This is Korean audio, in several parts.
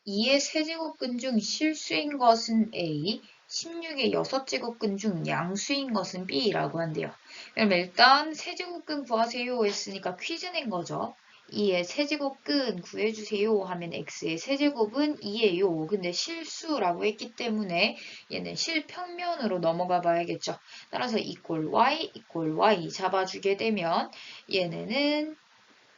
2의 세제곱근 중 실수인 것은 A, 16의 6제곱근 중 양수인 것은 B라고 한대요. 그럼 일단 세제곱근 구하세요 했으니까 퀴즈 낸 거죠. 2의 세제곱근 구해주세요 하면 X의 세제곱은 2예요. 근데 실수라고 했기 때문에 얘는 실평면으로 넘어가 봐야겠죠. 따라서 equal y 잡아주게 되면 얘네는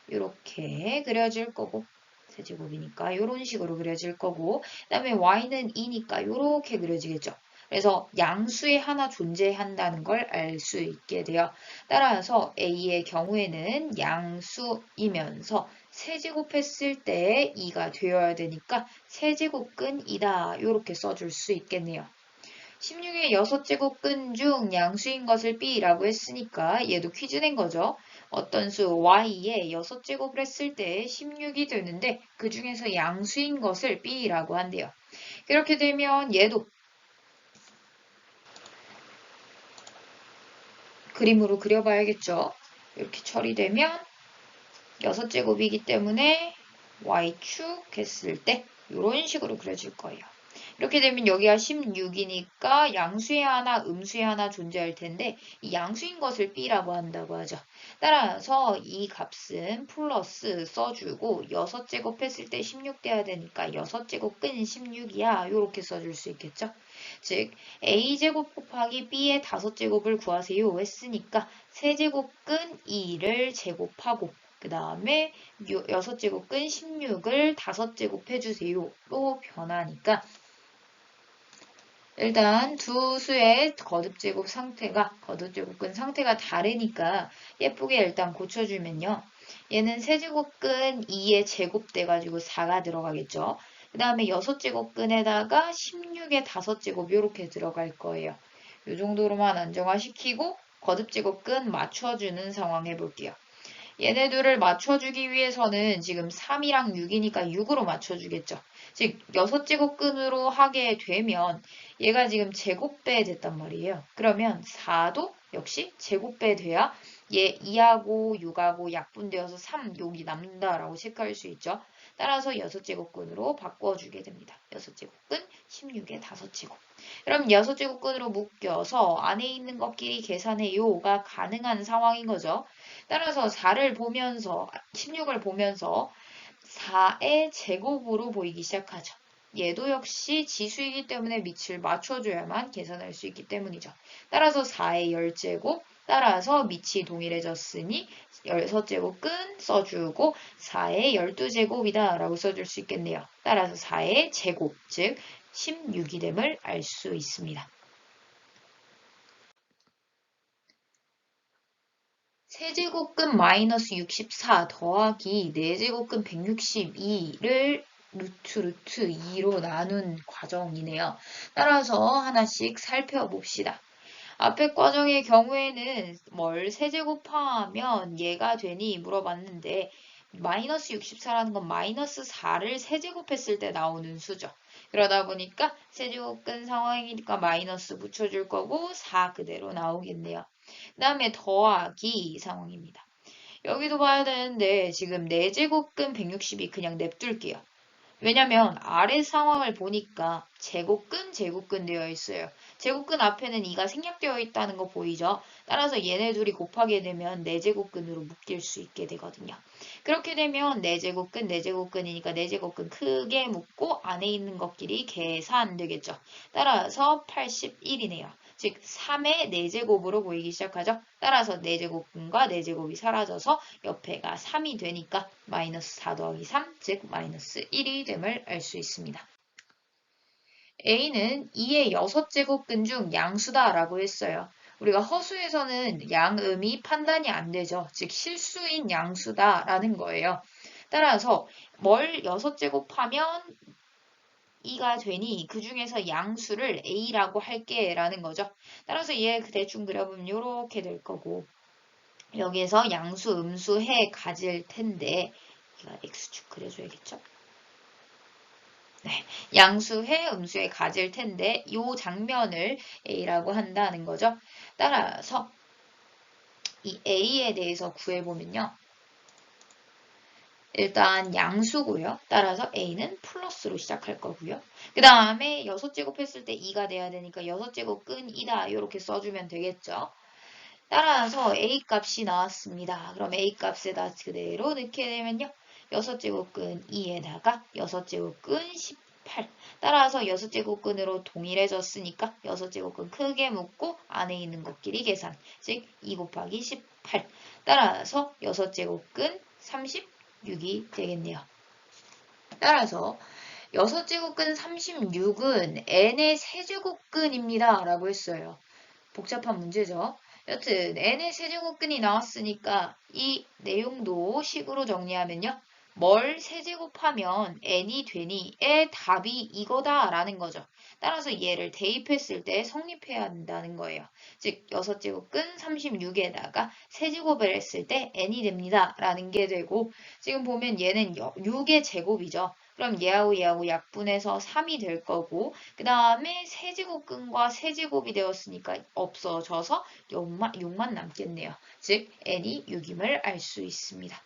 이렇게 그려질 거고 세제곱이니까 이런 식으로 그려질 거고 그 다음에 y는 2니까 이렇게 그려지겠죠. 그래서 양수에 하나 존재한다는 걸 알 수 있게 돼요. 따라서 a의 경우에는 양수이면서 세제곱했을 때 2가 되어야 되니까 세제곱근 2다 이렇게 써줄 수 있겠네요. 16의 6제곱근 중 양수인 것을 B라고 했으니까 얘도 퀴즈 낸 거죠. 어떤 수 Y에 6제곱을 했을 때 16이 되는데 그 중에서 양수인 것을 B라고 한대요. 그렇게 되면 얘도 그림으로 그려봐야겠죠. 이렇게 처리되면 6제곱이기 때문에 Y축 했을 때 이런 식으로 그려질 거예요. 이렇게 되면 여기가 16이니까 양수에 하나, 음수에 하나 존재할 텐데 이 양수인 것을 B라고 한다고 하죠. 따라서 이 값은 플러스 써주고 6제곱 했을 때 16 돼야 되니까 6제곱근 16이야. 이렇게 써줄 수 있겠죠. 즉 A제곱 곱하기 B의 5제곱을 구하세요 했으니까 세제곱근 2를 제곱하고 그 다음에 6제곱근 16을 5제곱 해주세요로 변하니까 일단 두 수의 거듭제곱근 상태가 다르니까 예쁘게 일단 고쳐주면요. 얘는 세제곱근 2에 제곱돼가지고 4가 들어가겠죠. 그 다음에 6제곱근에다가 16의 5제곱 이렇게 들어갈 거예요. 이 정도로만 안정화시키고 거듭제곱근 맞춰주는 상황 해볼게요. 얘네들을 맞춰주기 위해서는 지금 3이랑 6이니까 6으로 맞춰주겠죠. 즉 6제곱근으로 하게 되면 얘가 지금 제곱배 됐단 말이에요. 그러면 4도 역시 제곱배 돼야 얘 2하고 6하고 약분되어서 3, 여기 남는다라고 체크할 수 있죠. 따라서 6제곱근으로 바꿔주게 됩니다. 6제곱근 16의 5제곱. 그럼 6제곱근으로 묶여서 안에 있는 것끼리 계산해요가 가능한 상황인 거죠. 따라서 4를 보면서 16을 보면서 4의 제곱으로 보이기 시작하죠. 얘도 역시 지수이기 때문에 밑을 맞춰줘야만 계산할 수 있기 때문이죠. 따라서 4의 10제곱 따라서 밑이 동일해졌으니 6제곱근 써주고 4의 12제곱이다 라고 써줄 수 있겠네요. 따라서 4의 제곱 즉 16이 됨을 알 수 있습니다. 세제곱근 마이너스 64 더하기 4제곱근 162를 루트 2로 나눈 과정이네요. 따라서 하나씩 살펴봅시다. 앞에 과정의 경우에는 뭘 세제곱하면 얘가 되니 물어봤는데 마이너스 64라는 건 마이너스 4를 세제곱했을 때 나오는 수죠. 그러다 보니까 세제곱근 상황이니까 마이너스 붙여줄 거고 4 그대로 나오겠네요. 그 다음에 더하기 상황입니다. 여기도 봐야 되는데 지금 4제곱근 160이 그냥 냅둘게요. 왜냐면 아래 상황을 보니까 제곱근 되어 있어요. 제곱근 앞에는 2가 생략되어 있다는 거 보이죠? 따라서 얘네 둘이 곱하게 되면 4제곱근으로 묶일 수 있게 되거든요. 그렇게 되면 4제곱근이니까 4제곱근 크게 묶고 안에 있는 것끼리 계산되겠죠. 따라서 81이네요. 즉 3의 4제곱으로 보이기 시작하죠. 따라서 4제곱근과 4제곱이 사라져서 옆에가 3이 되니까 마이너스 4 더하기 3, 즉 마이너스 1이 됨을 알 수 있습니다. A는 2의 6제곱근 중 양수다라고 했어요. 우리가 허수에서는 양음이 판단이 안 되죠. 즉 실수인 양수다라는 거예요. 따라서 뭘 6제곱하면 2가 되니 그 중에서 양수를 A라고 할게 라는 거죠. 따라서 얘 대충 그려보면 이렇게 될 거고 여기에서 양수, 음수, 해 가질 텐데 얘가 X축 그려줘야겠죠? 네, 양수, 해, 음수에 가질 텐데 이 장면을 A라고 한다는 거죠. 따라서 이 A에 대해서 구해보면요. 일단 양수고요. 따라서 a는 플러스로 시작할 거고요. 그 다음에 6제곱 했을 때 2가 돼야 되니까 6제곱근 2다 이렇게 써주면 되겠죠. 따라서 a 값이 나왔습니다. 그럼 a 값에다 그대로 넣게 되면요. 6제곱근 2에다가 6제곱근 18. 따라서 6제곱근으로 동일해졌으니까 6제곱근 크게 묶고 안에 있는 것끼리 계산. 즉 2 곱하기 18. 따라서 6제곱근 36이 되겠네요. 따라서 6제곱근 36은 n의 세제곱근입니다. 라고 했어요. 복잡한 문제죠. 여튼 n의 세제곱근이 나왔으니까 이 내용도 식으로 정리하면요. 뭘 세제곱하면 n이 되니의 답이 이거다 라는 거죠. 따라서 얘를 대입했을 때 성립해야 한다는 거예요. 즉 6제곱근 36에다가 세제곱을 했을 때 n이 됩니다 라는 게 되고 지금 보면 얘는 6의 제곱이죠. 그럼 얘하고 약분해서 3이 될 거고 그 다음에 세제곱근과 세제곱이 되었으니까 없어져서 6만 남겠네요. 즉 n이 6임을 알 수 있습니다.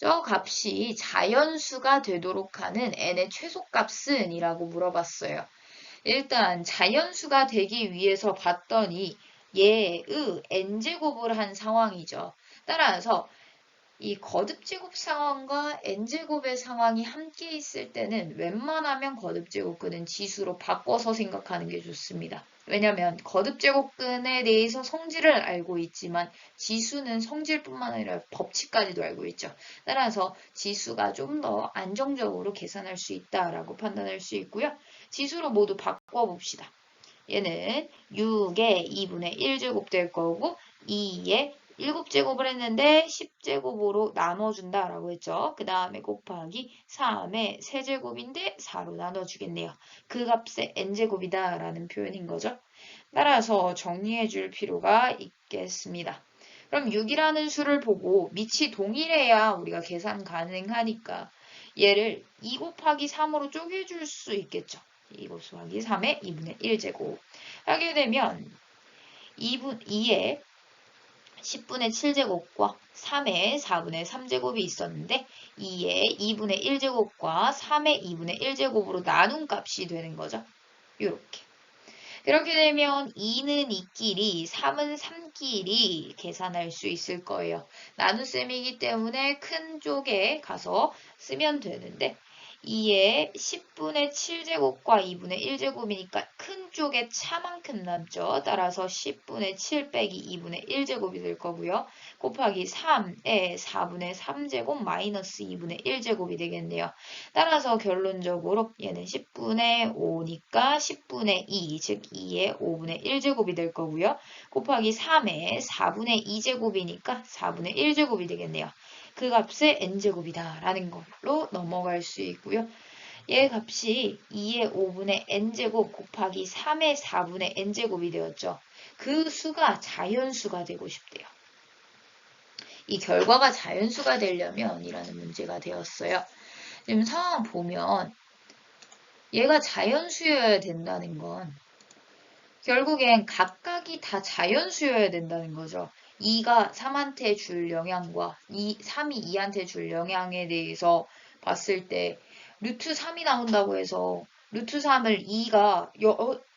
저 값이 자연수가 되도록 하는 n의 최소값은? 이라고 물어봤어요. 일단 자연수가 되기 위해서 봤더니 얘의 n제곱을 한 상황이죠. 따라서 이 거듭제곱 상황과 n제곱의 상황이 함께 있을 때는 웬만하면 거듭제곱근은 지수로 바꿔서 생각하는 게 좋습니다. 왜냐하면 거듭제곱근에 대해서 성질을 알고 있지만 지수는 성질뿐만 아니라 법칙까지도 알고 있죠. 따라서 지수가 좀 더 안정적으로 계산할 수 있다라고 판단할 수 있고요. 지수로 모두 바꿔봅시다. 얘는 6의 2분의 1제곱 될 거고 2의 7제곱을 했는데 10제곱으로 나눠준다라고 했죠. 그 다음에 곱하기 3의 세제곱인데 4로 나눠주겠네요. 그 값의 n제곱이다 라는 표현인 거죠. 따라서 정리해 줄 필요가 있겠습니다. 그럼 6이라는 수를 보고 밑이 동일해야 우리가 계산 가능하니까 얘를 2 곱하기 3으로 쪼개줄 수 있겠죠. 2 곱하기 3의 2분의 1제곱 하게 되면 2의 10분의 7제곱과 3의 4분의 3제곱이 있었는데 2의 2분의 1제곱과 3의 2분의 1제곱으로 나눈 값이 되는 거죠. 이렇게. 그렇게 되면 2는 2끼리, 3은 3끼리 계산할 수 있을 거예요. 나눗셈이기 때문에 큰 쪽에 가서 쓰면 되는데 2의 10분의 7제곱과 2분의 1제곱이니까 큰 쪽에 차만큼 남죠. 따라서 10분의 7 빼기 2분의 1제곱이 될 거고요. 곱하기 3의 4분의 3제곱 마이너스 2분의 1제곱이 되겠네요. 따라서 결론적으로 얘는 10분의 5니까 10분의 2, 즉 2의 5분의 1제곱이 될 거고요. 곱하기 3의 4분의 2제곱이니까 4분의 1제곱이 되겠네요. 그 값의 n제곱이다 라는 걸로 넘어갈 수 있고요. 얘 값이 2의 5분의 n제곱 곱하기 3의 4분의 n제곱이 되었죠. 그 수가 자연수가 되고 싶대요. 이 결과가 자연수가 되려면 이라는 문제가 되었어요. 지금 상황 보면 얘가 자연수여야 된다는 건 결국엔 각각이 다 자연수여야 된다는 거죠. 2가 3한테 줄 영향과 3이 2한테 줄 영향에 대해서 봤을 때 루트 3이 나온다고 해서 루트 3을 2가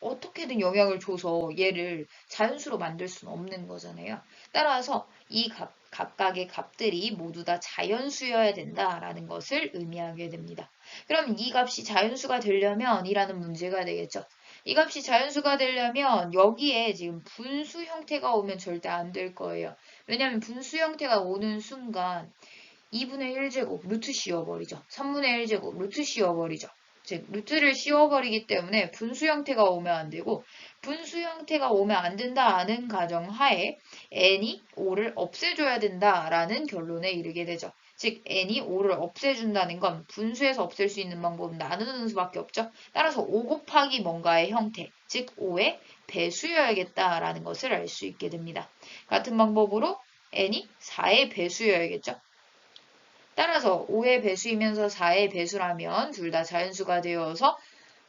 어떻게든 영향을 줘서 얘를 자연수로 만들 수는 없는 거잖아요. 따라서 이 각각의 값들이 모두 다 자연수여야 된다라는 것을 의미하게 됩니다. 그럼 이 값이 자연수가 되려면 이라는 문제가 되겠죠. 이 값이 자연수가 되려면 여기에 지금 분수 형태가 오면 절대 안 될 거예요. 왜냐하면 분수 형태가 오는 순간 2분의 1제곱 루트 씌워버리죠. 3분의 1제곱 루트 씌워버리죠. 즉 루트를 씌워버리기 때문에 분수 형태가 오면 안 되고 분수 형태가 오면 안 된다는 가정하에 n이 5를 없애줘야 된다라는 결론에 이르게 되죠. 즉 n이 5를 없애준다는 건 분수에서 없앨 수 있는 방법은 나누는 수밖에 없죠. 따라서 5 곱하기 뭔가의 형태, 즉 5의 배수여야겠다라는 것을 알 수 있게 됩니다. 같은 방법으로 n이 4의 배수여야겠죠. 따라서 5의 배수이면서 4의 배수라면 둘 다 자연수가 되어서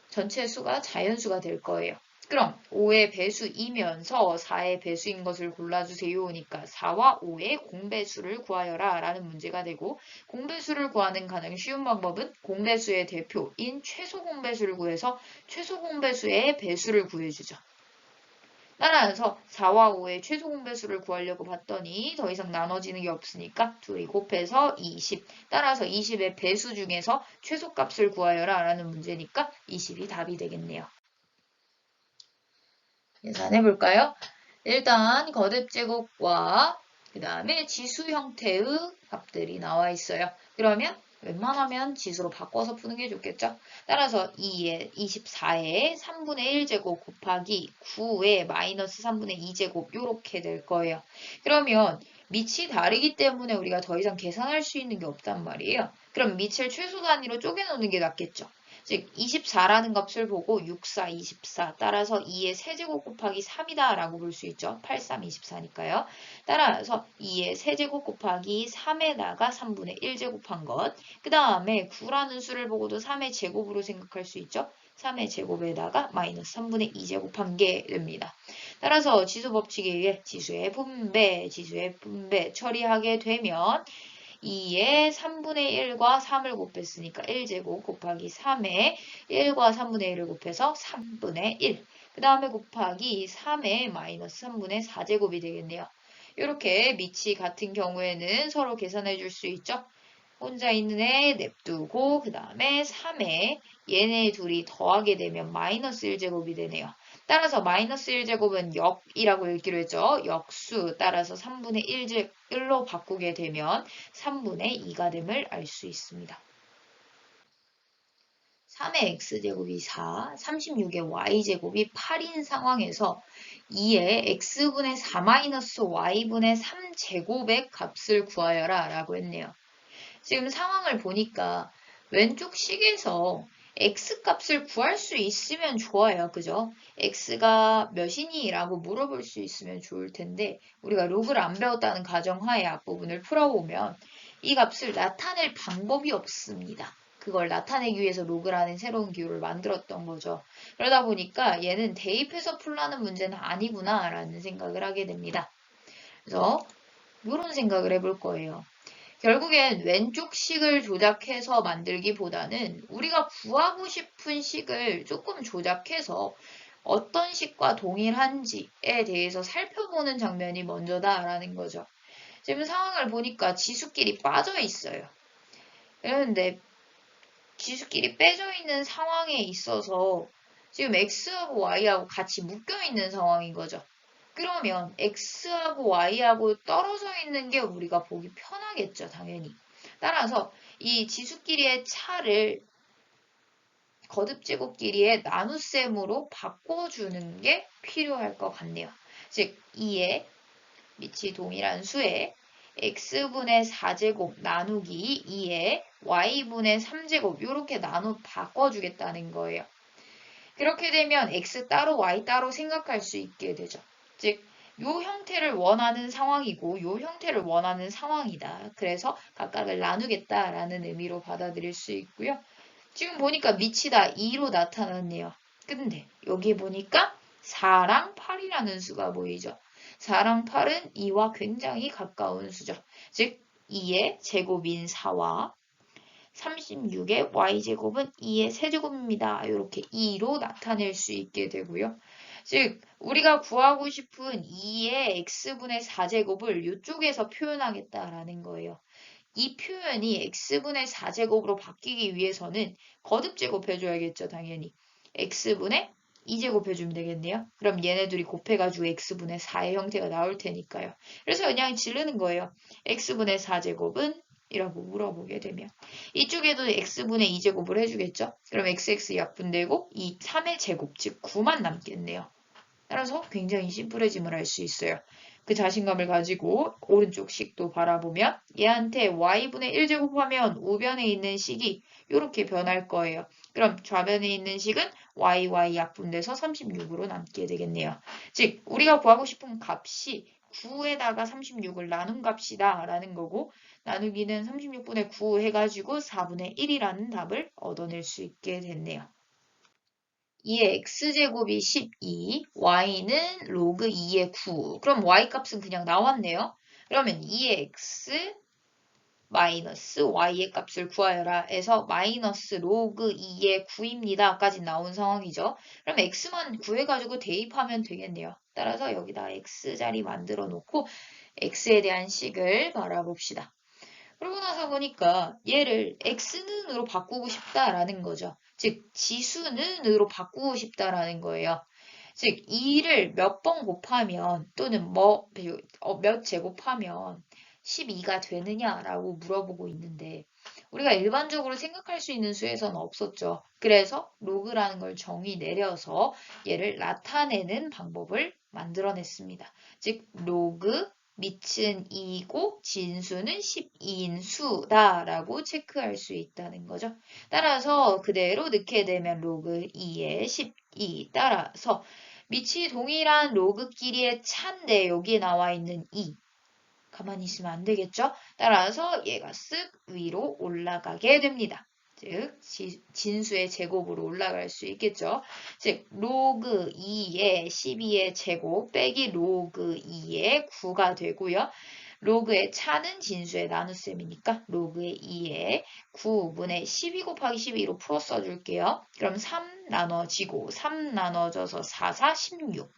전체 수가 자연수가 될 거예요. 그럼 5의 배수이면서 4의 배수인 것을 골라주세요니까 4와 5의 공배수를 구하여라 라는 문제가 되고 공배수를 구하는 가장 쉬운 방법은 공배수의 대표인 최소 공배수를 구해서 최소 공배수의 배수를 구해주죠. 따라서 4와 5의 최소 공배수를 구하려고 봤더니 더 이상 나눠지는 게 없으니까 둘이 곱해서 20. 따라서 20의 배수 중에서 최소값을 구하여라 라는 문제니까 20이 답이 되겠네요. 계산해 볼까요? 일단 거듭제곱과 그 다음에 지수 형태의 값들이 나와 있어요. 그러면 웬만하면 지수로 바꿔서 푸는 게 좋겠죠? 따라서 24에 3분의 1제곱 곱하기 9에 마이너스 3분의 2제곱 이렇게 될 거예요. 그러면 밑이 다르기 때문에 우리가 더 이상 계산할 수 있는 게 없단 말이에요. 그럼 밑을 최소 단위로 쪼개놓는 게 낫겠죠? 즉 24라는 값을 보고 6, 4, 24 따라서 2의 세제곱 곱하기 3이다 라고 볼 수 있죠. 8, 3, 24니까요. 따라서 2의 세제곱 곱하기 3에다가 3분의 1 제곱한 것. 그 다음에 9라는 수를 보고도 3의 제곱으로 생각할 수 있죠. 3의 제곱에다가 마이너스 3분의 2 제곱한 게 됩니다. 따라서 지수 법칙에 의해 지수의 분배 처리하게 되면 2에 3분의 1과 3을 곱했으니까 1제곱 곱하기 3에 1과 3분의 1을 곱해서 3분의 1. 그 다음에 곱하기 3에 마이너스 3분의 4제곱이 되겠네요. 이렇게 밑이 같은 경우에는 서로 계산해 줄 수 있죠. 혼자 있는 애 냅두고 그 다음에 3에 얘네 둘이 더하게 되면 마이너스 1제곱이 되네요. 따라서 마이너스 1제곱은 역이라고 읽기로 했죠. 역수 따라서 3분의 1로 바꾸게 되면 3분의 2가 됨을 알 수 있습니다. 3의 x제곱이 4, 36의 y제곱이 8인 상황에서 2의 x분의 4-y분의 3제곱의 값을 구하여라 라고 했네요. 지금 상황을 보니까 왼쪽 식에서 x값을 구할 수 있으면 좋아요. 그죠? x가 몇이니? 라고 물어볼 수 있으면 좋을 텐데 우리가 로그를 안 배웠다는 가정하에 앞부분을 풀어보면 이 값을 나타낼 방법이 없습니다. 그걸 나타내기 위해서 로그라는 새로운 기호를 만들었던 거죠. 그러다 보니까 얘는 대입해서 풀라는 문제는 아니구나 라는 생각을 하게 됩니다. 그래서 이런 생각을 해볼 거예요. 결국엔 왼쪽 식을 조작해서 만들기보다는 우리가 구하고 싶은 식을 조금 조작해서 어떤 식과 동일한지에 대해서 살펴보는 장면이 먼저다라는 거죠. 지금 상황을 보니까 지수끼리 빠져 있어요. 그런데 지수끼리 빼져 있는 상황에 있어서 지금 x하고 y하고 같이 묶여 있는 상황인 거죠. 그러면 x하고 y하고 떨어져 있는 게 우리가 보기 편하겠죠, 당연히. 따라서 이 지수끼리의 차를 거듭제곱끼리의 나눗셈으로 바꿔주는 게 필요할 것 같네요. 즉 2의 밑이 동일한 수에 x분의 4제곱 나누기 2의 y분의 3제곱 이렇게 나눠 바꿔주겠다는 거예요. 그렇게 되면 x 따로 y 따로 생각할 수 있게 되죠. 즉, 요 형태를 원하는 상황이고 요 형태를 원하는 상황이다. 그래서 각각을 나누겠다라는 의미로 받아들일 수 있고요. 지금 보니까 밑이 다 2로 나타났네요. 근데 여기 보니까 4랑 8이라는 수가 보이죠. 4랑 8은 2와 굉장히 가까운 수죠. 즉 2의 제곱인 4와 36의 y제곱은 2의 세제곱입니다. 이렇게 2로 나타낼 수 있게 되고요. 즉 우리가 구하고 싶은 2의 x분의 4제곱을 이쪽에서 표현하겠다라는 거예요. 이 표현이 x분의 4제곱으로 바뀌기 위해서는 거듭제곱 해줘야겠죠, 당연히. x분의 2제곱 해주면 되겠네요. 그럼 얘네 둘이 곱해가지고 x분의 4의 형태가 나올 테니까요. 그래서 그냥 지르는 거예요. x분의 4제곱은? 이라고 물어보게 되면 이쪽에도 x분의 2제곱을 해주겠죠. 그럼 xx 약분되고 이 3의 제곱, 즉 9만 남겠네요. 따라서 굉장히 심플해짐을 할 수 있어요. 그 자신감을 가지고 오른쪽 식도 바라보면 얘한테 y분의 1제곱하면 우변에 있는 식이 이렇게 변할 거예요. 그럼 좌변에 있는 식은 y 약분돼서 36으로 남게 되겠네요. 즉 우리가 구하고 싶은 값이 9에다가 36을 나눈 값이다 라는 거고 나누기는 36분의 9 해가지고 4분의 1이라는 답을 얻어낼 수 있게 됐네요. 2의 x제곱이 12, y는 로그 2의 9. 그럼 y 값은 그냥 나왔네요. 그러면 2의 x 마이너스 y의 값을 구하여라 해서 마이너스 로그 2의 9입니다. 까지 나온 상황이죠. 그럼 x만 구해가지고 대입하면 되겠네요. 따라서 여기다 x자리 만들어 놓고 x에 대한 식을 바라봅시다. 그러고 나서 보니까 얘를 x는으로 바꾸고 싶다라는 거죠. 즉 지수는으로 바꾸고 싶다라는 거예요. 즉 2를 몇 번 곱하면 또는 몇 제곱하면 12가 되느냐라고 물어보고 있는데 우리가 일반적으로 생각할 수 있는 수에서는 없었죠. 그래서 로그라는 걸 정의 내려서 얘를 나타내는 방법을 만들어냈습니다. 즉 로그 밑은 2고 진수는 12인 수다라고 체크할 수 있다는 거죠. 따라서 그대로 넣게 되면 로그 2에 12 따라서 밑이 동일한 로그 길이의 차인데 여기에 나와 있는 2. 가만히 있으면 안 되겠죠? 따라서 얘가 쓱 위로 올라가게 됩니다. 즉 진수의 제곱으로 올라갈 수 있겠죠. 즉 로그 2의 12의 제곱 빼기 로그 2의 9가 되고요. 로그의 차는 진수의 나눗셈이니까 로그의 2의 9분의 12 곱하기 12로 풀어 써줄게요. 그럼 3 나눠지고 3 나눠져서 4, 4, 16.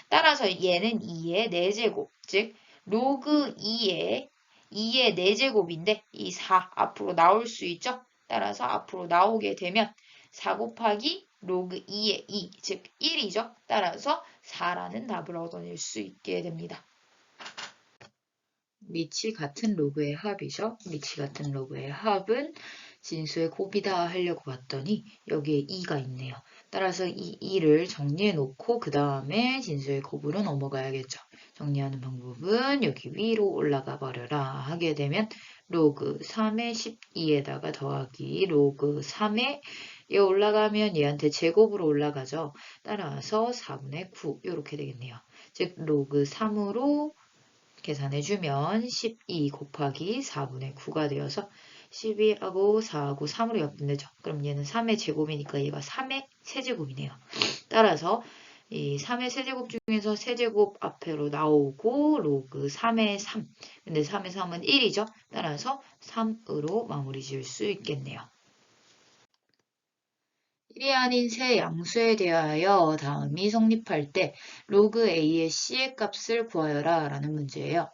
따라서 얘는 2의 4제곱, 즉 로그 2의 4제곱인데 이 4 앞으로 나올 수 있죠? 따라서 앞으로 나오게 되면 4 곱하기 로그 2의 2, 즉 1이죠? 따라서 4라는 답을 얻어낼 수 있게 됩니다. 밑이 같은 로그의 합이죠. 밑이 같은 로그의 합은 진수의 곱이다 하려고 봤더니 여기에 2가 있네요. 따라서 이 2를 정리해 놓고 그 다음에 진수의 곱으로 넘어가야겠죠. 정리하는 방법은 여기 위로 올라가 버려라 하게 되면 로그 3의 12에다가 더하기 로그 3에 얘 올라가면 얘한테 제곱으로 올라가죠. 따라서 4분의 9 이렇게 되겠네요. 즉 로그 3으로 계산해주면 12 곱하기 4분의 9가 되어서 12하고 4하고 3으로 약분되죠. 그럼 얘는 3의 제곱이니까 얘가 3의 세제곱이네요. 따라서 이 3의 세제곱 중에서 세제곱 앞으로 나오고 로그 3의 3. 근데 3의 3은 1이죠. 따라서 3으로 마무리 지을 수 있겠네요. 1이 아닌 세 양수에 대하여 다음이 성립할 때 로그 A의 C의 값을 구하여라 라는 문제예요.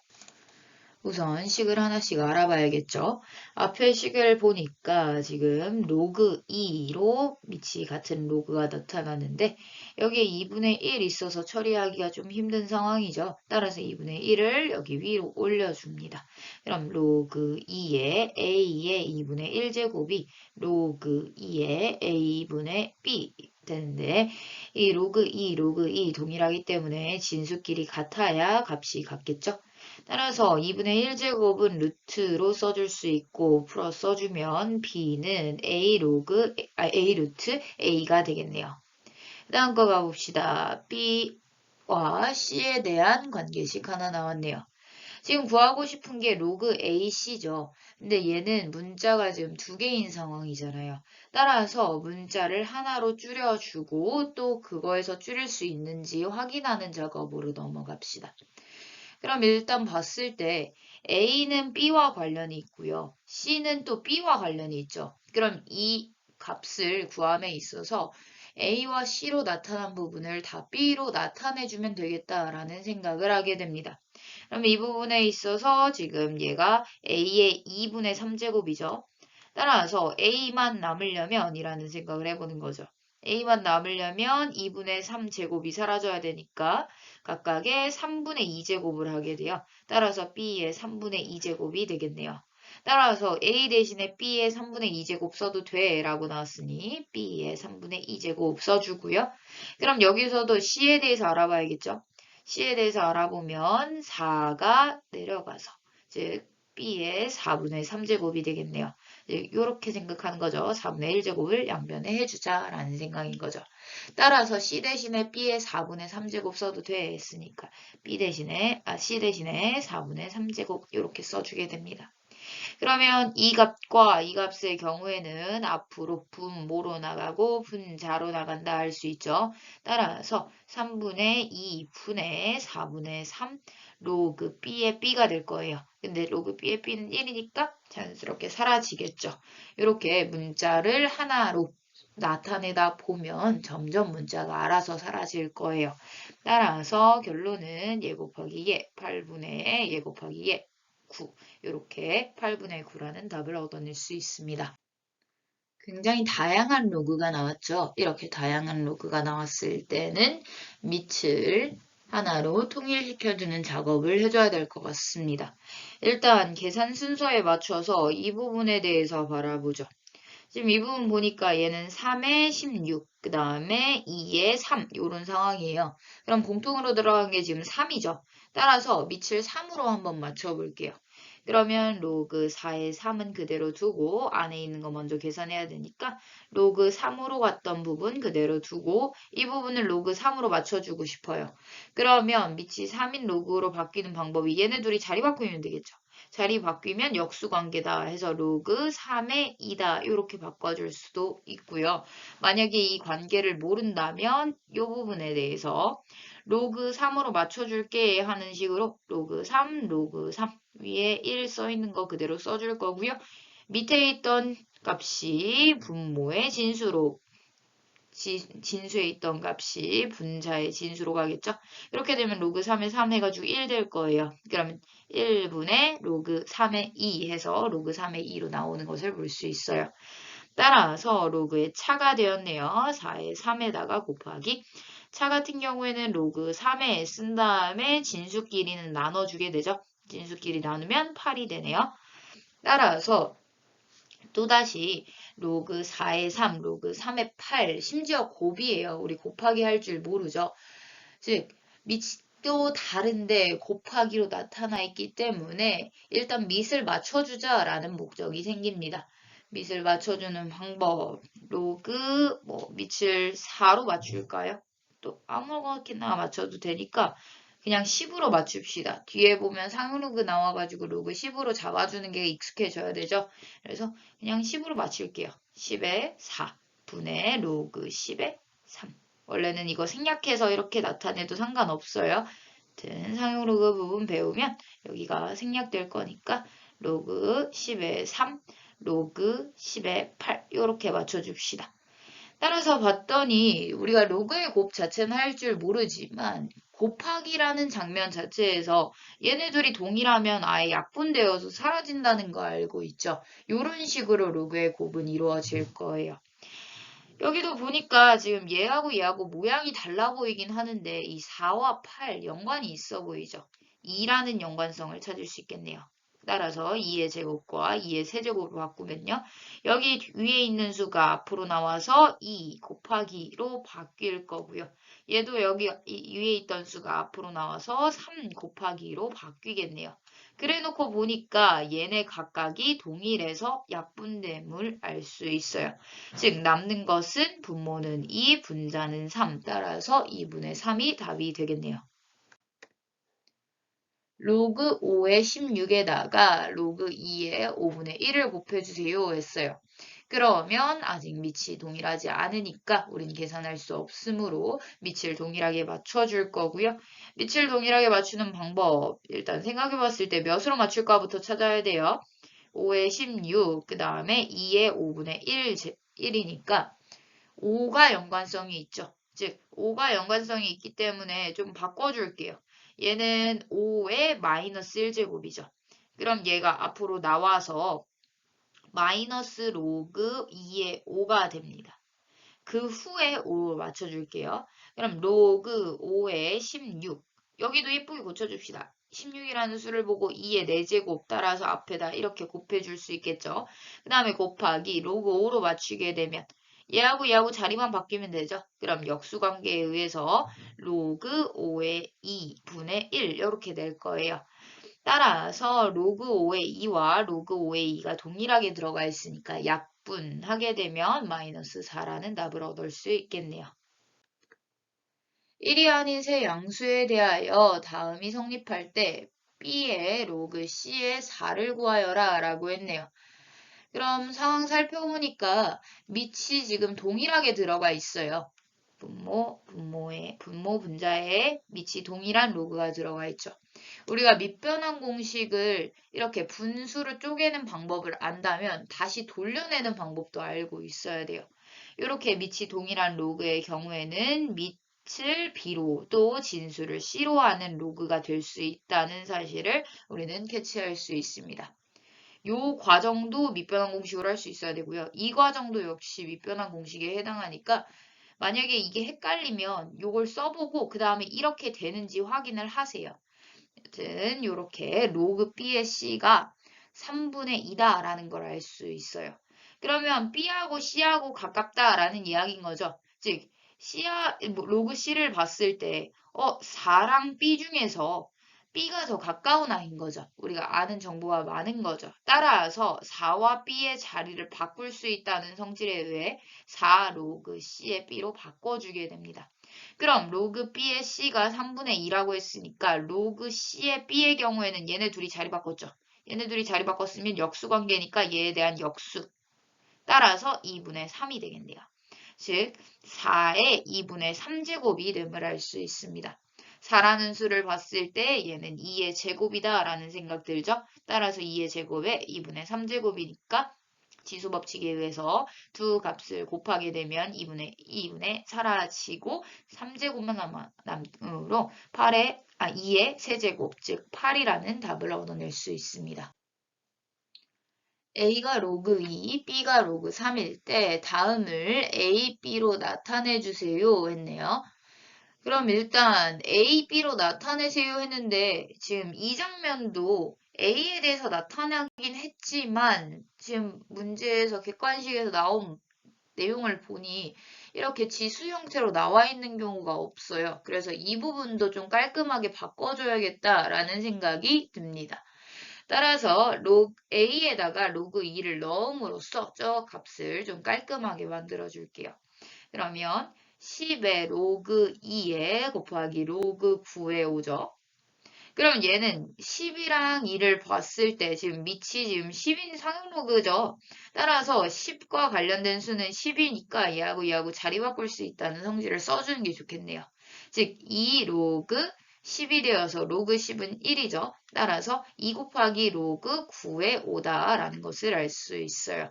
우선 식을 하나씩 알아봐야겠죠. 앞에 식을 보니까 지금 로그 2로 밑이 같은 로그가 나타나는데 여기에 2분의 1 있어서 처리하기가 좀 힘든 상황이죠. 따라서 2분의 1을 여기 위로 올려줍니다. 그럼 로그 2의 A의 2분의 1제곱이 로그 2의 A분의 B 되는데 이 로그 2 동일하기 때문에 진수끼리 같아야 값이 같겠죠. 따라서 2분의 1제곱은 루트로 써줄 수 있고 풀어 써주면 b는 a 루트 a가 되겠네요. 그 다음 거 가봅시다. b와 c에 대한 관계식 하나 나왔네요. 지금 구하고 싶은 게 로그 ac죠. 근데 얘는 문자가 지금 두 개인 상황이잖아요. 따라서 문자를 하나로 줄여주고 또 그거에서 줄일 수 있는지 확인하는 작업으로 넘어갑시다. 그럼 일단 봤을 때 A는 B와 관련이 있고요. C는 또 B와 관련이 있죠. 그럼 이 값을 구함에 있어서 A와 C로 나타난 부분을 다 B로 나타내주면 되겠다라는 생각을 하게 됩니다. 그럼 이 부분에 있어서 지금 얘가 A의 2분의 3제곱이죠. 따라서 A만 남으려면 이라는 생각을 해보는 거죠. A만 남으려면 2분의 3제곱이 사라져야 되니까 각각의 3분의 2제곱을 하게 돼요. 따라서 B의 3분의 2제곱이 되겠네요. 따라서 A 대신에 B의 3분의 2제곱 써도 돼 라고 나왔으니 B의 3분의 2제곱 써주고요. 그럼 여기서도 C에 대해서 알아봐야겠죠. C에 대해서 알아보면 4가 내려가서 즉 B의 4분의 3제곱이 되겠네요. 이렇게 생각하는 거죠. 4분의 1제곱을 양변에 해주자라는 생각인 거죠. 따라서 C 대신에 B의 4분의 3제곱 써도 돼 했으니까 C 대신에 4분의 3제곱 이렇게 써주게 됩니다. 그러면 이 값과 이 값의 경우에는 앞으로 분모로 나가고 분자로 나간다 할 수 있죠. 따라서 3분의 2분의 4분의 3 로그 b의 b가 될 거예요. 근데 로그 b의 b는 1이니까 자연스럽게 사라지겠죠. 이렇게 문자를 하나로 나타내다 보면 점점 문자가 알아서 사라질 거예요. 따라서 결론은 예 곱하기 예 8분의 예 곱하기 예 9 이렇게 8분의 9라는 답을 얻어낼 수 있습니다. 굉장히 다양한 로그가 나왔죠. 이렇게 다양한 로그가 나왔을 때는 밑을 하나로 통일시켜주는 작업을 해줘야 될 것 같습니다. 일단 계산 순서에 맞춰서 이 부분에 대해서 바라보죠. 지금 이 부분 보니까 얘는 3에 16, 그 다음에 2에 3 이런 상황이에요. 그럼 공통으로 들어간 게 지금 3이죠. 따라서 밑을 3으로 한번 맞춰볼게요. 그러면 로그 4에 3은 그대로 두고 안에 있는 거 먼저 계산해야 되니까 로그 3으로 갔던 부분 그대로 두고 이 부분을 로그 3으로 맞춰주고 싶어요. 그러면 밑이 3인 로그로 바뀌는 방법이 얘네 둘이 자리 바꾸면 되겠죠. 자리 바뀌면 역수관계다 해서 로그 3의 2다 이렇게 바꿔줄 수도 있고요. 만약에 이 관계를 모른다면 이 부분에 대해서 로그 3으로 맞춰줄게 하는 식으로 로그 3, 로그 3 위에 1 써있는 거 그대로 써줄 거고요. 밑에 있던 값이 분모의 진수로 진수에 있던 값이 분자의 진수로 가겠죠. 이렇게 되면 로그 3에 3 해가지고 1 될 거예요. 그러면 1분의 로그 3의 2 해서 로그 3의 2로 나오는 것을 볼 수 있어요. 따라서 로그의 차가 되었네요. 4에 3에다가 곱하기 차 같은 경우에는 로그 3에 쓴 다음에 진수끼리는 나눠주게 되죠. 진수끼리 나누면 8이 되네요. 따라서 또다시 로그 4의 3, 로그 3의 8, 심지어 곱이에요. 우리 곱하기 할 줄 모르죠. 즉, 밑도 다른데 곱하기로 나타나 있기 때문에 일단 밑을 맞춰주자라는 목적이 생깁니다. 밑을 맞춰주는 방법, 로그 밑을 4로 맞출까요? 또 아무거나 맞춰도 되니까 그냥 10으로 맞춥시다. 뒤에 보면 상로그 나와가지고 로그 10으로 잡아주는 게 익숙해져야 되죠. 그래서 그냥 10으로 맞출게요. 10의 4 분의 로그 10의 3. 원래는 이거 생략해서 이렇게 나타내도 상관없어요. 아무튼 상용로그 부분 배우면 여기가 생략될 거니까 로그 10의 3, 로그 10의 8 이렇게 맞춰줍시다. 따라서 봤더니 우리가 로그의 곱 자체는 할 줄 모르지만 곱하기라는 장면 자체에서 얘네들이 동일하면 아예 약분되어서 사라진다는 거 알고 있죠. 이런 식으로 로그의 곱은 이루어질 거예요. 여기도 보니까 지금 얘하고 모양이 달라 보이긴 하는데 이 4와 8 연관이 있어 보이죠. 2라는 연관성을 찾을 수 있겠네요. 따라서 2의 제곱과 2의 세제곱을 바꾸면요. 여기 위에 있는 수가 앞으로 나와서 2 곱하기로 바뀔 거고요. 얘도 여기 위에 있던 수가 앞으로 나와서 3 곱하기로 바뀌겠네요. 그래 놓고 보니까 얘네 각각이 동일해서 약분됨을 알 수 있어요. 즉 남는 것은 분모는 2, 분자는 3 따라서 2분의 3이 답이 되겠네요. 로그 5의 16에다가 로그 2의 5분의 1을 곱해주세요 했어요. 그러면 아직 밑이 동일하지 않으니까 우린 계산할 수 없으므로 밑을 동일하게 맞춰줄 거고요. 밑을 동일하게 맞추는 방법 일단 생각해봤을 때 몇으로 맞출까부터 찾아야 돼요. 5의 16, 그 다음에 2의 5분의 1이니까 5가 연관성이 있죠. 즉 5가 연관성이 있기 때문에 좀 바꿔줄게요. 얘는 5의 마이너스 1제곱이죠. 그럼 얘가 앞으로 나와서 마이너스 로그 2의 5가 됩니다. 그 후에 5 맞춰줄게요. 그럼 로그 5의 16. 여기도 예쁘게 고쳐줍시다. 16이라는 수를 보고 2의 4제곱 따라서 앞에다 이렇게 곱해줄 수 있겠죠. 그 다음에 곱하기 로그 5로 맞추게 되면 얘하고 자리만 바뀌면 되죠. 그럼 역수관계에 의해서 로그 5의 2분의 1 이렇게 될 거예요. 따라서 로그 5의 2와 로그 5의 2가 동일하게 들어가 있으니까 약분하게 되면 마이너스 4라는 답을 얻을 수 있겠네요. 1이 아닌 세 양수에 대하여 다음이 성립할 때 B의 로그 C의 4를 구하여라 라고 했네요. 그럼 상황 살펴보니까 밑이 지금 동일하게 들어가 있어요. 분모 분자에 밑이 동일한 로그가 들어가 있죠. 우리가 밑변환 공식을 이렇게 분수로 쪼개는 방법을 안다면 다시 돌려내는 방법도 알고 있어야 돼요. 이렇게 밑이 동일한 로그의 경우에는 밑을 B로 또 진수를 C로 하는 로그가 될 수 있다는 사실을 우리는 캐치할 수 있습니다. 요 과정도 밑변환 공식으로 할 수 있어야 되고요. 이 과정도 역시 밑변환 공식에 해당하니까 만약에 이게 헷갈리면 요걸 써보고 그 다음에 이렇게 되는지 확인을 하세요. 여튼 이렇게 로그 B의 C가 3분의 2다 라는 걸 알 수 있어요. 그러면 B하고 C하고 가깝다라는 이야기인 거죠. 즉 로그 C를 봤을 때 4랑 B 중에서 B가 더 가까운 아이인 거죠. 우리가 아는 정보가 많은 거죠. 따라서 4와 B의 자리를 바꿀 수 있다는 성질에 의해 4 로그 C의 B로 바꿔주게 됩니다. 그럼 로그 B의 C가 3분의 2라고 했으니까 로그 C의 B의 경우에는 얘네 둘이 자리 바꿨죠. 얘네 둘이 자리 바꿨으면 역수 관계니까 얘에 대한 역수. 따라서 2분의 3이 되겠네요. 즉 4의 2분의 3제곱이 됨을 알 수 있습니다. 4라는 수를 봤을 때 얘는 2의 제곱이다 라는 생각 들죠. 따라서 2의 제곱에 2분의 3제곱이니까 지수 법칙에 의해서 두 값을 곱하게 되면 2분의 사라지고 3제곱만 남으로 2의 세제곱 즉 8이라는 답을 얻어낼 수 있습니다. A가 로그 2, B가 로그 3일 때 다음을 A, B로 나타내 주세요 했네요. 그럼 일단 A, B로 나타내세요 했는데 지금 이 장면도 A에 대해서 나타나긴 했지만 지금 문제에서 객관식에서 나온 내용을 보니 이렇게 지수 형태로 나와 있는 경우가 없어요. 그래서 이 부분도 좀 깔끔하게 바꿔줘야겠다라는 생각이 듭니다. 따라서 A에다가 로그 2를 넣음으로써 저 값을 좀 깔끔하게 만들어 줄게요. 그러면 10의 로그 2에 곱하기 로그 9에 오죠. 그럼 얘는 10이랑 2를 봤을 때 지금 밑이 지금 10인 상용로그죠. 따라서 10과 관련된 수는 10이니까 얘하고 자리 바꿀 수 있다는 성질을 써주는 게 좋겠네요. 즉 2 로그 10이 되어서 로그 10은 1이죠. 따라서 2 곱하기 로그 9에 5다라는 것을 알 수 있어요.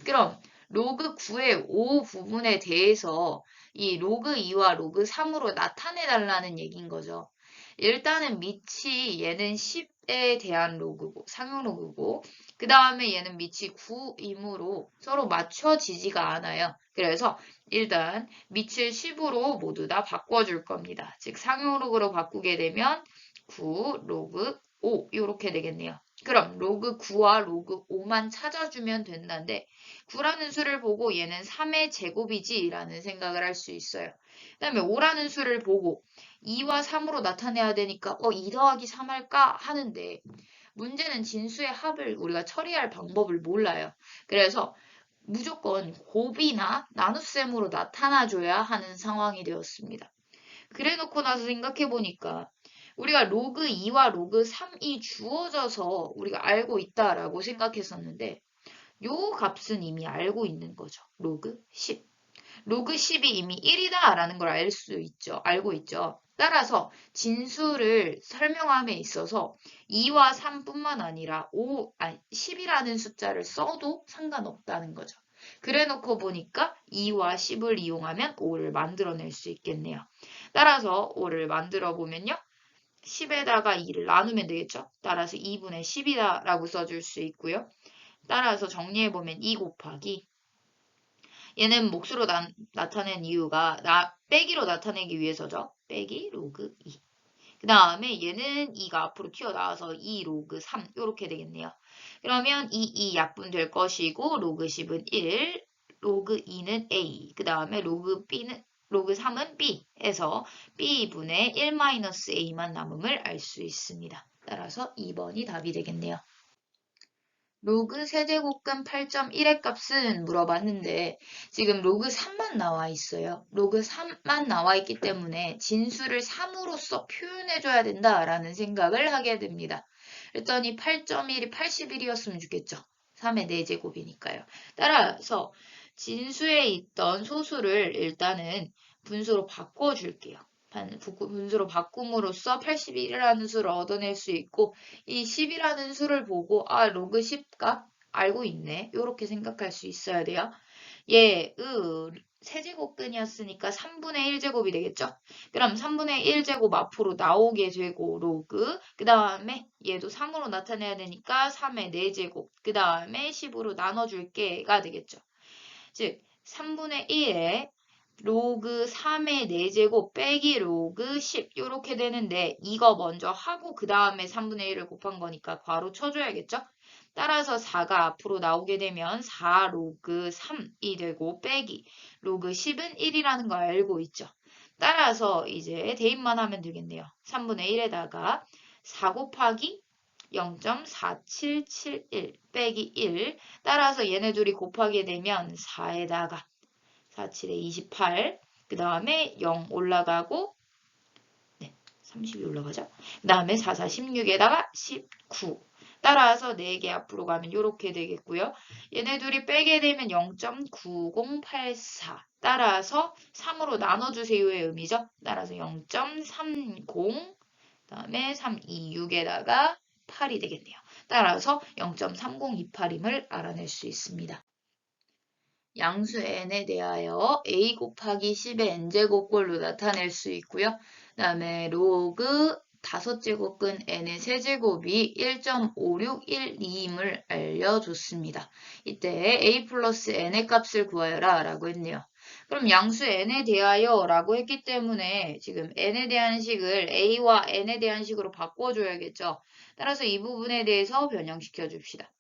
그럼 로그 9의 5 부분에 대해서 이 로그 2와 로그 3으로 나타내 달라는 얘기인 거죠. 일단은 밑이 얘는 10에 대한 로그고 상용 로그고 그 다음에 얘는 밑이 9이므로 서로 맞춰지지가 않아요. 그래서 일단 밑을 10으로 모두 다 바꿔줄 겁니다. 즉 상용 로그로 바꾸게 되면 9 로그 5 이렇게 되겠네요. 그럼 로그 9와 로그 5만 찾아주면 된다는데 9라는 수를 보고 얘는 3의 제곱이지 라는 생각을 할 수 있어요. 그 다음에 5라는 수를 보고 2와 3으로 나타내야 되니까 2 더하기 3 할까 하는데 문제는 진수의 합을 우리가 처리할 방법을 몰라요. 그래서 무조건 곱이나 나눗셈으로 나타나줘야 하는 상황이 되었습니다. 그래놓고 나서 생각해보니까 우리가 로그 2와 로그 3이 주어져서 우리가 알고 있다라고 생각했었는데 요 값은 이미 알고 있는 거죠. 로그 10. 로그 10이 이미 1이다 라는 걸 알 수 있죠. 알고 있죠. 따라서 진수를 설명함에 있어서 2와 3뿐만 아니라 10이라는 숫자를 써도 상관없다는 거죠. 그래 놓고 보니까 2와 10을 이용하면 5를 만들어낼 수 있겠네요. 따라서 5를 만들어 보면요. 10에다가 2를 나누면 되겠죠. 따라서 2분의 10이다 라고 써줄 수 있고요. 따라서 정리해보면 2 곱하기 얘는 몫으로 나타낸 이유가 빼기로 나타내기 위해서죠. 빼기 로그 2. 그 다음에 얘는 2가 앞으로 튀어나와서 2 로그 3 이렇게 되겠네요. 그러면 2 약분 될 것이고 로그 10은 1, 로그 2는 A, 그 다음에 로그 3은 B 해서 B분의 1-A만 남음을 알 수 있습니다. 따라서 2번이 답이 되겠네요. 로그 세제곱근 8.1의 값은 물어봤는데 지금 로그 3만 나와 있어요. 로그 3만 나와 있기 때문에 진수를 3으로써 표현해줘야 된다라는 생각을 하게 됩니다. 그랬더니 8.1이 81이었으면 좋겠죠. 3의 4제곱이니까요. 따라서 진수에 있던 소수를 일단은 분수로 바꿔줄게요. 분수로 바꿈으로써 81이라는 수를 얻어낼 수 있고 이 10이라는 수를 보고 로그 10값 알고 있네. 이렇게 생각할 수 있어야 돼요. 세제곱근이었으니까 3분의 1제곱이 되겠죠? 그럼 3분의 1제곱 앞으로 나오게 되고 로그 그 다음에 얘도 3으로 나타내야 되니까 3의 4제곱 그 다음에 10으로 나눠줄게가 되겠죠. 즉 3분의 1에 로그 3의 4제곱 빼기 로그 10 이렇게 되는데 이거 먼저 하고 그 다음에 3분의 1을 곱한 거니까 괄호 쳐줘야겠죠? 따라서 4가 앞으로 나오게 되면 4 로그 3이 되고 빼기 로그 10은 1이라는 걸 알고 있죠. 따라서 이제 대입만 하면 되겠네요. 3분의 1에다가 4 곱하기 0.4771 빼기 1 따라서 얘네 둘이 곱하게 되면 4에다가 4, 7에 28 그 다음에 0 올라가고 30이 올라가죠. 그 다음에 4, 4, 16에다가 19 따라서 4개 앞으로 가면 이렇게 되겠고요. 얘네 둘이 빼게 되면 0.9084 따라서 3으로 나눠주세요의 의미죠. 따라서 0.30 그 다음에 326에다가 8이 되겠네요. 따라서 0.3028임을 알아낼 수 있습니다. 양수 n에 대하여 a 곱하기 10의 n제곱꼴로 나타낼 수 있고요. 그 다음에 로그 5제곱근 n의 세제곱이 1.5612임을 알려줬습니다. 이때 a 플러스 n의 값을 구하여라 라고 했네요. 그럼 양수 n에 대하여 라고 했기 때문에 지금 n에 대한 식을 a와 n에 대한 식으로 바꿔줘야겠죠. 따라서 이 부분에 대해서 변형시켜 줍시다.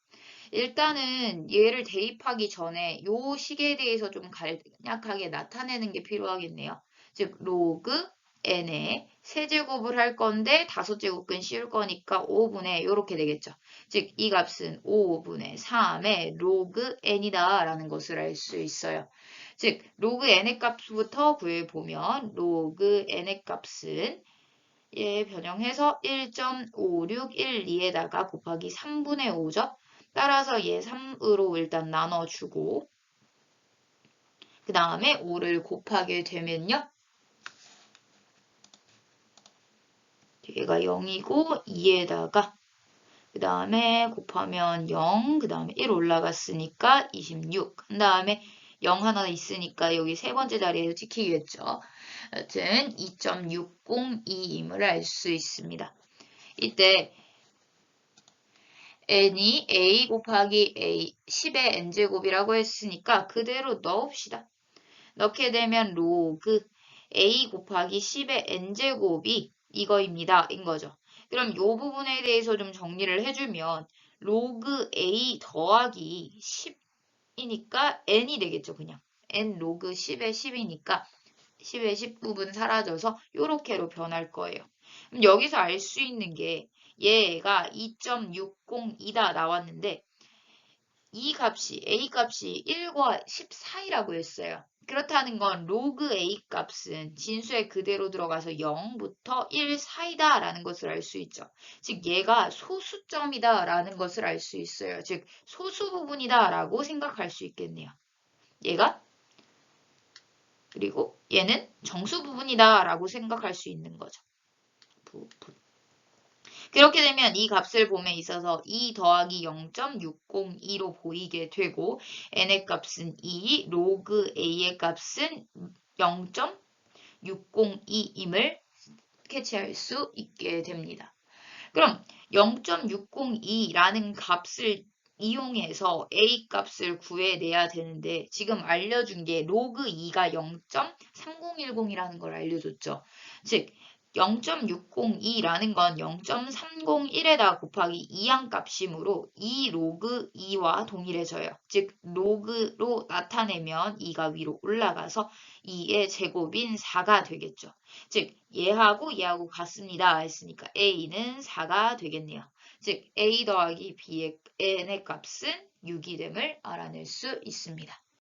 일단은 얘를 대입하기 전에 요 식에 대해서 좀 간략하게 나타내는 게 필요하겠네요. 즉 로그 n의 세제곱을 할 건데 5제곱근 씌울 거니까 5분의 이렇게 되겠죠. 즉 이 값은 5분의 3의 로그 n이다 라는 것을 알 수 있어요. 즉 로그 n의 값부터 구해보면 로그 n의 값은 변형해서 1.5612에다가 곱하기 3분의 5죠. 따라서 얘 3으로 일단 나눠주고 그 다음에 5를 곱하게 되면요. 얘가 0이고 2에다가 그 다음에 곱하면 0, 그 다음에 1 올라갔으니까 26. 그 다음에 0 하나 있으니까 여기 세 번째 자리에서 찍히겠죠. 여튼 2.602임을 알 수 있습니다. 이때 n이 a 곱하기 a 10의 n제곱이라고 했으니까 그대로 넣읍시다. 넣게 되면 로그 a 곱하기 10의 n제곱이 이거입니다. 인 거죠. 그럼 이 부분에 대해서 좀 정리를 해주면 로그 a 더하기 10이니까 n이 되겠죠. 그냥 n 로그 10의 10이니까 10의 10 부분 사라져서 요렇게로 변할 거예요. 그럼 여기서 알 수 있는 게 얘가 2.602다 나왔는데 이 값이 a 값이 1과 10 사이라고 했어요. 그렇다는 건 로그 a 값은 진수에 그대로 들어가서 0부터 1 사이다 라는 것을 알 수 있죠. 즉 얘가 소수점이다 라는 것을 알 수 있어요. 즉 소수 부분이다 라고 생각할 수 있겠네요. 얘가 그리고 얘는 정수 부분이다 라고 생각할 수 있는 거죠. 그렇게 되면 이 값을 봄에 있어서 2 더하기 0.602로 보이게 되고 n의 값은 2, 로그 a의 값은 0.602임을 캐치할 수 있게 됩니다. 그럼 0.602라는 값을 이용해서 a 값을 구해내야 되는데 지금 알려준 게 로그 2가 0.3010이라는 걸 알려줬죠. 즉 0.602라는 건 0.301에다 곱하기 2한 값이므로 2 로그 2와 동일해져요. 즉 로그로 나타내면 2가 위로 올라가서 2의 제곱인 4가 되겠죠. 즉 얘하고 같습니다 했으니까 a는 4가 되겠네요. 즉 a 더하기 b의 n의 값은 6이 됨을 알아낼 수 있습니다.